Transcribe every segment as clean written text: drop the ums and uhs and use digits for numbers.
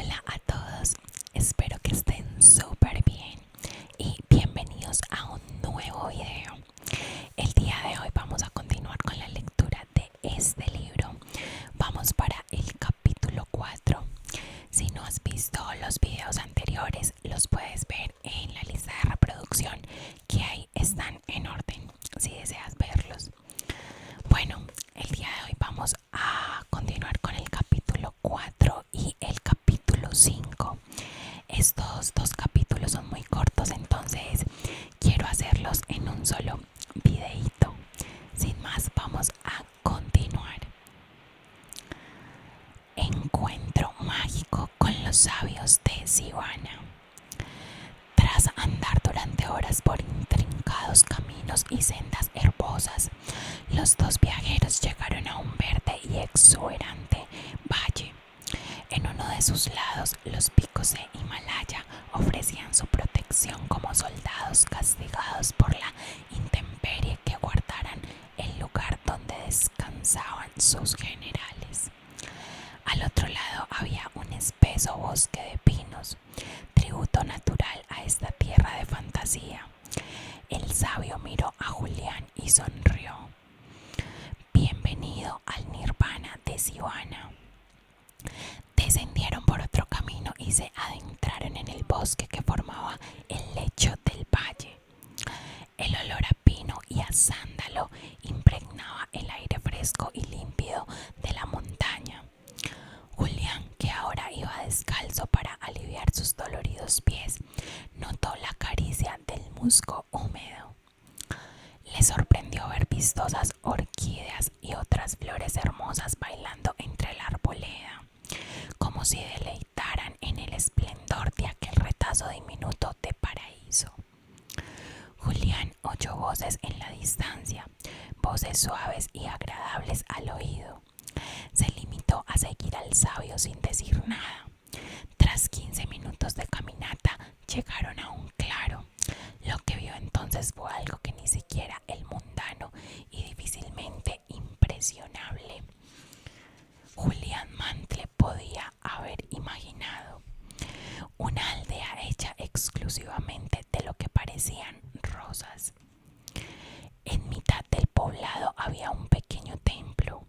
Hola a todos, espero que estén súper bien y bienvenidos a un nuevo video. El día de hoy vamos a continuar con la lectura de este libro. Vamos para el capítulo 4. Si no has visto los videos anteriores, los puedes ver en la lista de reproducción, que ahí están en orden si deseas verlos. Bueno, el día de hoy vamos a continuar con el capítulo 4 y el capítulo 5. Estos dos capítulos son muy cortos, entonces quiero hacerlos en un solo videíto. Sin más, vamos a continuar. Encuentro mágico con los sabios de Sivana. Tras andar durante horas por intrincados caminos y sendas herbosas, los dos viajeros llegaron a un verde y exuberante valle. En uno de sus lados, los picos de Himalaya ofrecían su protección como soldados castigados por la intemperie que guardaran el lugar donde descansaban sus generales. Al otro lado había un espeso bosque de pinos, tributo natural a esta tierra de fantasía. El sabio miró a Julián y sonrió. Bienvenido al Nirvana de Sivana. Descendieron por otro camino y se adentraron en el bosque que formaba el lecho del valle. El olor a pino y a sándalo impregnaba el aire fresco y límpido de la montaña. Julián, que ahora iba descalzo para aliviar sus doloridos pies, notó la caricia del musgo húmedo. Le sorprendió ver vistosas orquídeas y otras flores hermosas bailando entre la arboleda, como si deleitaran en el esplendor de aquel retazo diminuto de paraíso. Julián oyó voces en la distancia, voces suaves y agradables al oído. Se limitó a seguir al sabio sin decir nada. Tras 15 minutos de caminata, llegaron a un claro. Lo que vio entonces fue algo que ni siquiera el mundano y difícilmente impresionable Julián Mantle podía haber imaginado. Una aldea hecha exclusivamente de lo que parecían rosas. En mitad del poblado había un pequeño templo,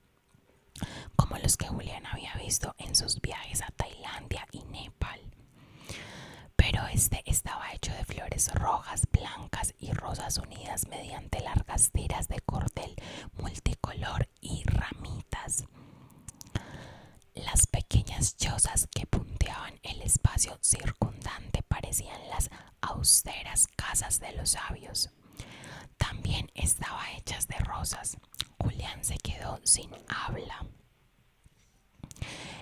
como los que Julián había visto en sus viajes a Tailandia y Nepal. Pero este estaba hecho de flores rojas, blancas y rosas unidas mediante largas tiras de cordel multicolor y ramitas. Las pequeñas chozas que punteaban el espacio circundante parecían las austeras casas de los sabios. También estaba hechas de rosas. Julián se quedó sin habla.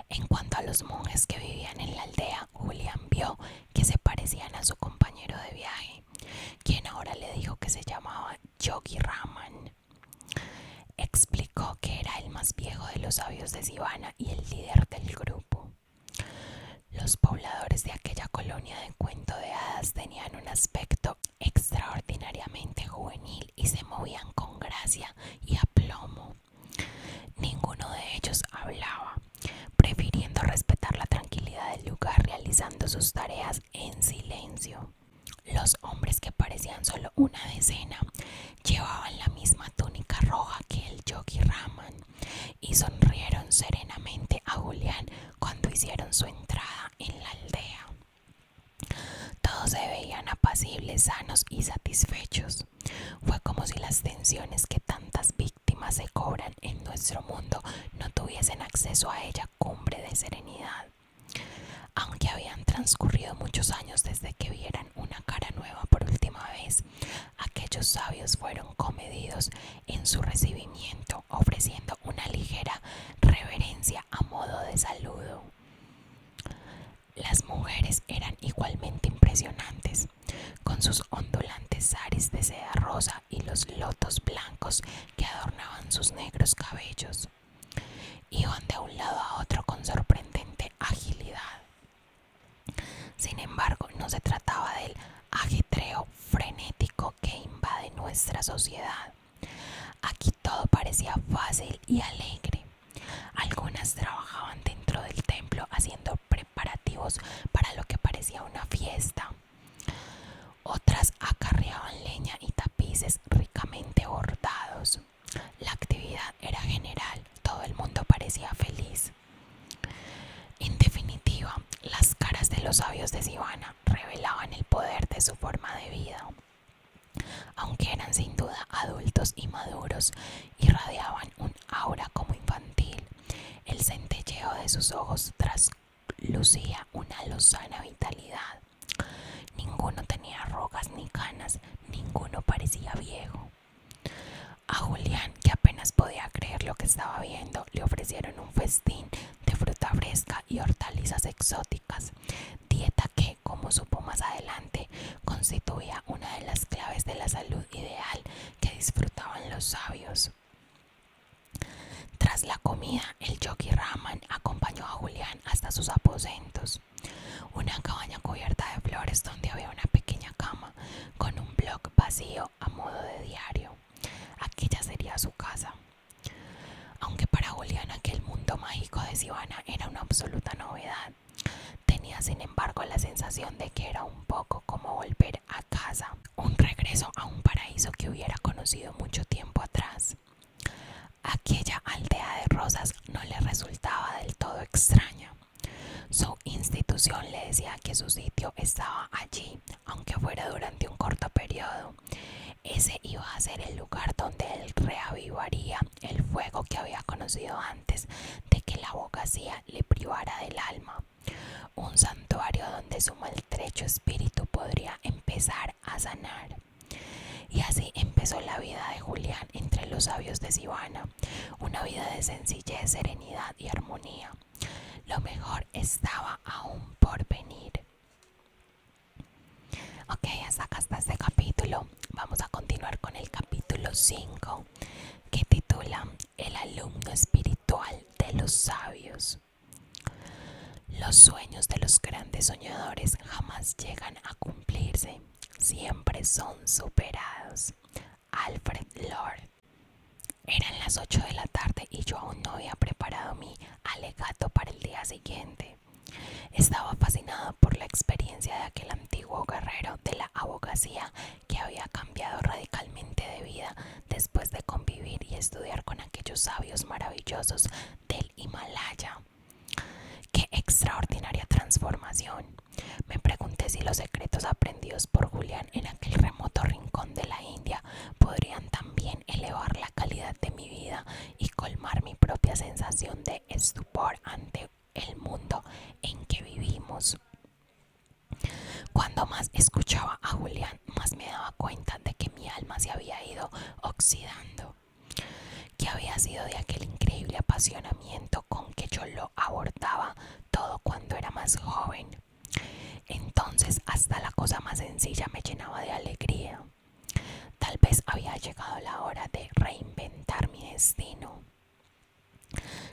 En cuanto a los monjes que vivían en la aldea, Julián vio que se parecían a su compañero de viaje, quien ahora le dijo que se llamaba Yogi Raman. Explicó que era el más viejo de los sabios de Sivana y el líder del grupo. Los pobladores de aquella colonia de cuento de hadas tenían un aspecto extraordinariamente juvenil y se movían con gracia y aplomo. Ninguno de ellos hablaba, prefiriendo respetar la tranquilidad del lugar, realizando sus tareas en silencio. Los hombres, que parecían solo una decena, llevaban la misma túnica roja que el Yogi Raman y sonrieron serenamente a Julián cuando hicieron su entrada en la aldea. Todos se veían apacibles, sanos y satisfechos. Fue como si las tensiones que tantas víctimas se cobran en nuestro mundo no tuviesen acceso a ella cumbre de serenidad. Aunque habían transcurrido muchos años desde que vieran una cara nueva por última vez, aquellos sabios fueron comedidos en su recibimiento, ofreciendo una ligera reverencia a modo de saludo. Las mujeres eran igualmente impresionantes, con sus ondulantes saris de seda rosa y los lotos blancos que adornaban sus negros cabellos. Iban de un lado a otro con sorprendente agilidad. Sin embargo, no se trataba del ajetreo frenético que invade nuestra sociedad. Aquí todo parecía fácil y alegre. Algunas trabajaban dentro del templo haciendo preparativos fuegos para lo que parecía una fiesta. Otras acarreaban leña y tapices ricamente bordados. La actividad era general, todo el mundo parecía feliz. En definitiva, las caras de los sabios de Sivana revelaban el poder de su forma de vida. Aunque eran sin duda adultos y maduros, irradiaban un aura como infantil. El centelleo de sus ojos traslucía una lozana vitalidad. Ninguno tenía arrugas ni canas, ninguno parecía viejo. A Julián, que apenas podía creer lo que estaba viendo, le ofrecieron un festín de fruta fresca y hortalizas exóticas, dieta que, como supo más adelante, constituía una de las claves de la salud ideal que disfrutaban los sabios. Tras la comida, el Yogi Raman acompañó a Julián hasta sus aposentos, una cabaña cubierta de flores donde había una pequeña cama con un bloc vacío a modo de diario. Aquella sería su casa. Aunque para Julián aquel mundo mágico de Sivana era una absoluta novedad, tenía sin embargo la sensación de que era un poco como volver a casa, un regreso a un paraíso que hubiera conocido mucho tiempo atrás. Aquella aldea de rosas no le resultaba del todo extraña. Su institución le decía que su sitio estaba allí, aunque fuera durante un corto periodo. Ese iba a ser el lugar donde él reavivaría el fuego que había conocido antes de que la abogacía le privara del alma. Un santuario donde su maltrecho espíritu podría empezar a sanar. Y así empezó la vida de Julián entre los sabios de Sivana, una vida de sencillez, serenidad y armonía. Lo mejor estaba aún por venir. Ok, hasta acá está este capítulo. Vamos a continuar con el capítulo 5, que titula El alumno espiritual de los sabios. Los sueños de los grandes soñadores jamás llegan a cumplirse, siempre son superados. Alfred Lord. Eran las 8 de la tarde y yo aún no había preparado mi alegato para el día siguiente. Estaba fascinado por la experiencia de aquel antiguo guerrero de la abogacía que había cambiado radicalmente de vida después de convivir y estudiar con aquellos sabios maravillosos del Himalaya. ¡Qué extraordinaria transformación! Me pregunté si los secretos aprendidos por Julián en aquel remoto rincón de la India podrían también elevar la calidad de mi vida y colmar mi propia sensación de estupor ante el mundo en que vivimos. Cuando más escuchaba a Julián, más me daba cuenta de que mi alma se había ido oxidando, que había sido de aquel increíble apasionamiento con que yo lo abordaba todo cuando era más joven. Entonces hasta la cosa más sencilla me llenaba de alegría. Tal vez había llegado la hora de reinventar mi destino.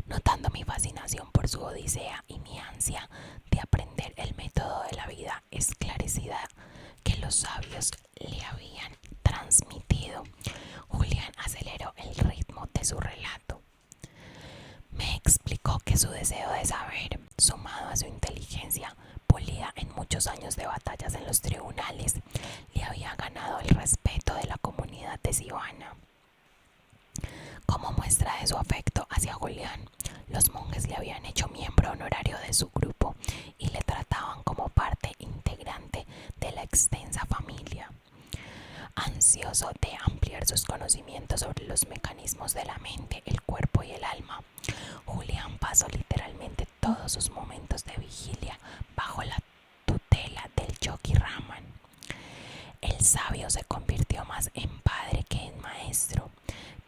Notando mi fascinación por su odisea y mi ansia de aprender el método de la vida esclarecida que los sabios le habían transmitido, Julián aceleró el ritmo de su relato. Me explicó que su deseo de saber, sumado a su inteligencia, pulida en muchos años de batallas en los tribunales, le había ganado el respeto de la comunidad de Sivana. Como muestra de su afecto hacia Julián, los monjes le habían hecho miembro honorario de su grupo y le trataban como parte integrante de la extensa familia. Ansioso de ampliar sus conocimientos sobre los mecanismos de la mente, el cuerpo y el alma, Julián pasó literalmente todos sus momentos de vigilia bajo la tutela del Yogi Raman. El sabio se convirtió más en padre que en maestro,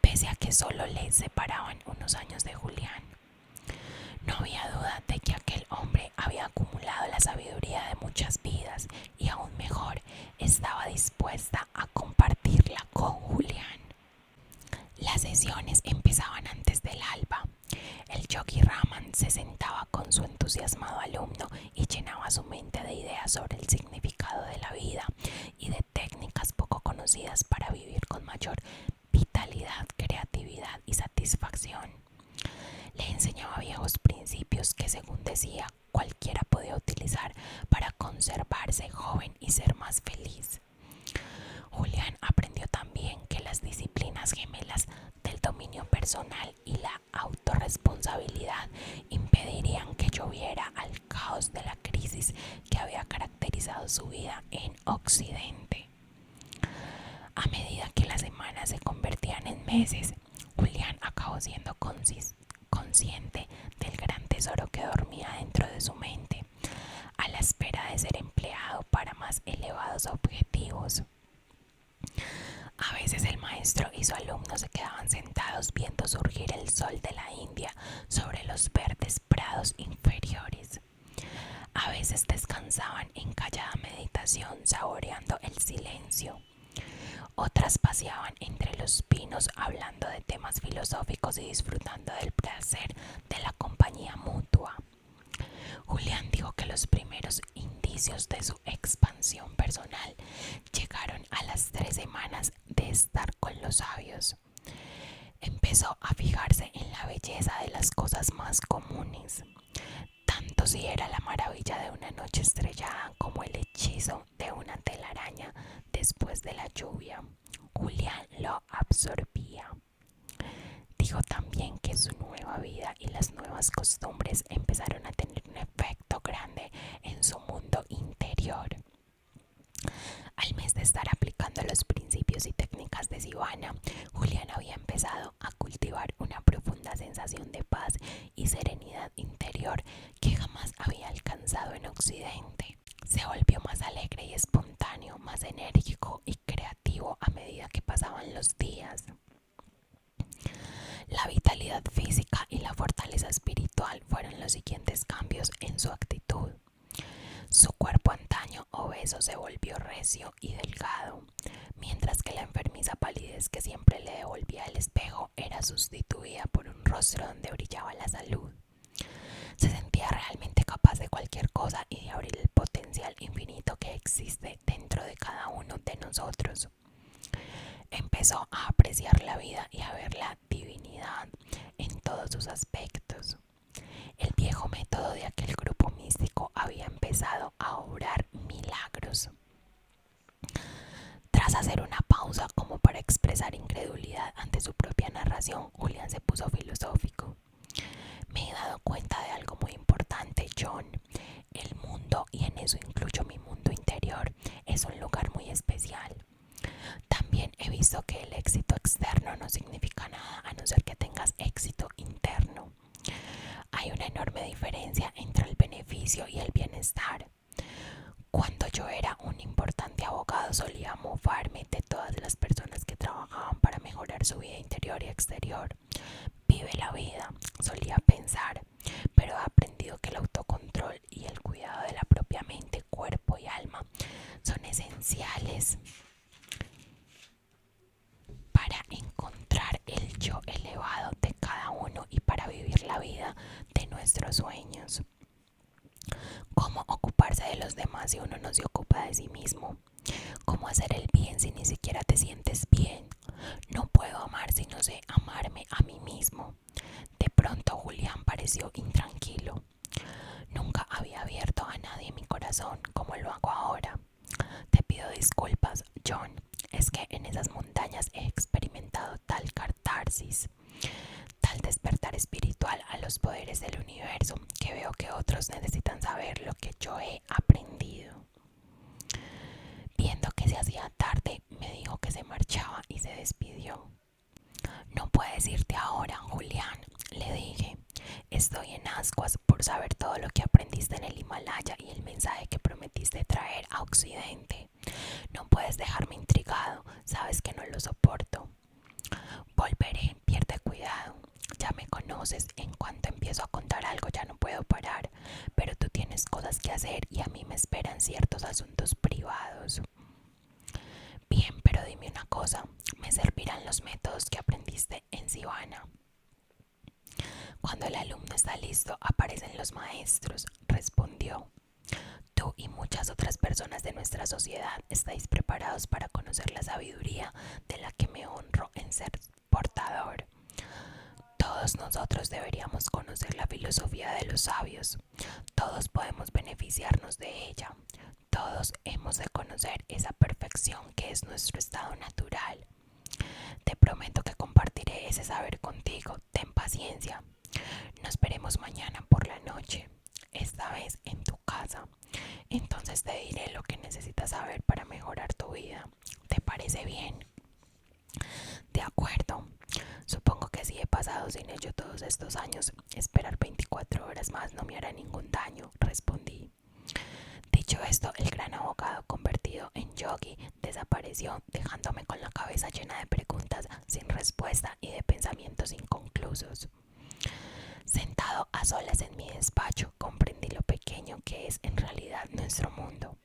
pese a que solo le separaban unos años de Julián. No había duda de que aquel hombre había acumulado la sabiduría de muchas vidas y aún mejor, estaba dispuesta a compartirla con Julián. Las sesiones empezaban antes del alba. El Yogi Raman se sentaba con su entusiasmado alumno y llenaba su mente de ideas sobre el significado de la vida y de técnicas poco conocidas para vivir con mayor vitalidad, creatividad y satisfacción. Le enseñaba viejos principios que, según decía, cualquiera podía utilizar para conservarse joven y ser más feliz. Julián aprendió también que las disciplinas gemelas del dominio personal y la autorresponsabilidad impedirían que lloviera al caos de la crisis que había caracterizado su vida en Occidente. A medida que las semanas se convertían en meses, Julián acabó siendo consciente del gran tesoro que dormía dentro de su mente, a la espera de ser empleado para más elevados objetivos. A veces el maestro y su alumno se quedaban sentados viendo surgir el sol de la India sobre los verdes prados inferiores. A veces descansaban en callada meditación, saboreando el silencio. Otras paseaban entre los pinos hablando de temas filosóficos y disfrutando del placer de la compañía mutua. Julián dijo que los primeros indicios de su expansión personal llegaron a las 3 semanas de estar con los sabios. Empezó a fijarse en la belleza de las cosas más comunes, tanto si era la maravilla de una noche estrellada como el hechizo de una telaraña después de la lluvia. Julián lo absorbía. Dijo también que su nueva vida y las nuevas costumbres empezaron a tener un efecto grande en su mundo interior. Al mes de estar aplicando los principios y técnicas de Sivana, Julián había empezado a cultivar una profunda sensación de paz y serenidad interior que jamás había alcanzado en Occidente. Se volvió más alegre y espontáneo, más enérgico y creativo a medida que pasaban los días. La vitalidad física y la fortaleza espiritual fueron los siguientes cambios en su actitud. Su cuerpo antaño obeso se volvió recio y delgado, mientras que la enfermiza palidez que siempre le devolvía el espejo era sustituida por un rostro donde brillaba la salud. Se sentía realmente capaz de cualquier cosa y de abrir el potencial infinito que existe dentro de cada uno de nosotros. Empezó a apreciar la vida y a ver la divinidad en todos sus aspectos. El viejo método de aquel grupo místico había empezado a obrar milagros. Tras hacer una pausa como para expresar incredulidad ante su propia narración, Julián se puso filosófico. Me he dado cuenta de algo muy importante, John. El mundo, y en eso incluyo mi mundo interior, es un lugar muy especial. También he visto que el éxito externo no significa nada a no ser que tengas éxito interno. Hay una enorme diferencia entre el beneficio y el bienestar. Cuando yo era un importante abogado solía mofarme de todas las personas que trabajaban para mejorar su vida interior y exterior. Vive la vida, solía pensar, pero he aprendido que el autocontrol y el cuidado de la propia mente, cuerpo y alma son esenciales para encontrar el yo elevado de cada uno y para vivir la vida de nuestros sueños. ¿Cómo ocuparse de los demás si uno no se ocupa de sí mismo? ¿Cómo hacer el bien si ni siquiera te sientes bien? No puedo amar si no sé amarme a mí mismo. De pronto Julián pareció intranquilo. Nunca había abierto a nadie mi corazón como lo hago ahora. Te pido disculpas, John. Es que en esas montañas he experimentado tal catarsis, tal despertar espiritual a los poderes del universo, que veo que otros necesitan saber lo que yo he aprendido. Viendo que se hacía tarde, me dijo que se marchaba y se despidió. No puedes irte ahora, Julián, le dije. Estoy en ascuas por saber todo lo que aprendiste en el Himalaya y el mensaje que prometiste traer a Occidente. No puedes dejarme intrigado, sabes que no lo soporto. Volveré, pierde cuidado. Ya me conoces, en cuanto empiezo a contar algo ya no puedo parar, pero tú tienes cosas que hacer y a mí me esperan ciertos asuntos privados. Bien, pero dime una cosa, ¿me servirán los métodos que aprendiste en Sivana? Cuando el alumno está listo, aparecen los maestros, respondió. Tú y muchas otras personas de nuestra sociedad estáis preparados para conocer la sabiduría de la que me honro en ser portador. Todos nosotros deberíamos conocer la filosofía de los sabios. Todos podemos beneficiarnos de ella. Todos hemos de conocer esa perfección que es nuestro estado natural. Te prometo que compartiré ese saber contigo. Ten paciencia. Nos veremos mañana por la noche, esta vez en tu casa. Entonces te diré lo que necesitas saber para mejorar tu vida. ¿Te parece bien? De acuerdo. Supongo que si he pasado sin ello todos estos años, esperar 24 horas más no me hará ningún daño, respondí. Dicho esto, el gran abogado convertido en yogi desapareció, dejándome con la cabeza llena de preguntas sin respuesta y de pensamientos inconclusos. Sentado a solas en mi despacho, comprendí lo pequeño que es en realidad nuestro mundo.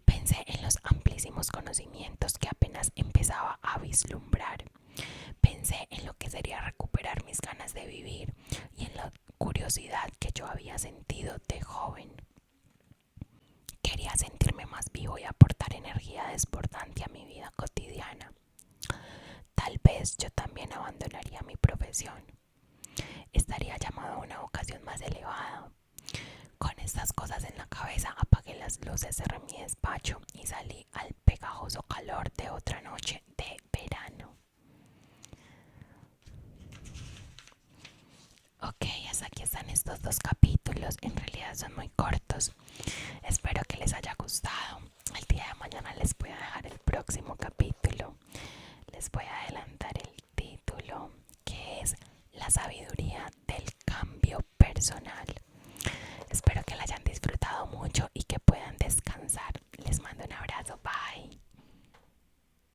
Pensé en los amplísimos conocimientos que apenas empezaba a vislumbrar. Pensé en lo que sería recuperar mis ganas de vivir y en la curiosidad que yo había sentido de joven. Quería sentirme más vivo y aportar energía desbordante a mi vida cotidiana. Tal vez yo también abandonaría mi profesión. Estaría llamado a una vocación más elevada. Con estas cosas en la cabeza apagué las luces, cerré mi despacho y salí al pegajoso calor de otra noche de verano. Ok, hasta aquí están estos dos capítulos. En realidad son muy cortos. Espero que les haya gustado. El día de mañana les voy a dejar el próximo capítulo. Les voy a adelantar el título, que es La sabiduría del cambio personal. Espero que la hayan disfrutado mucho y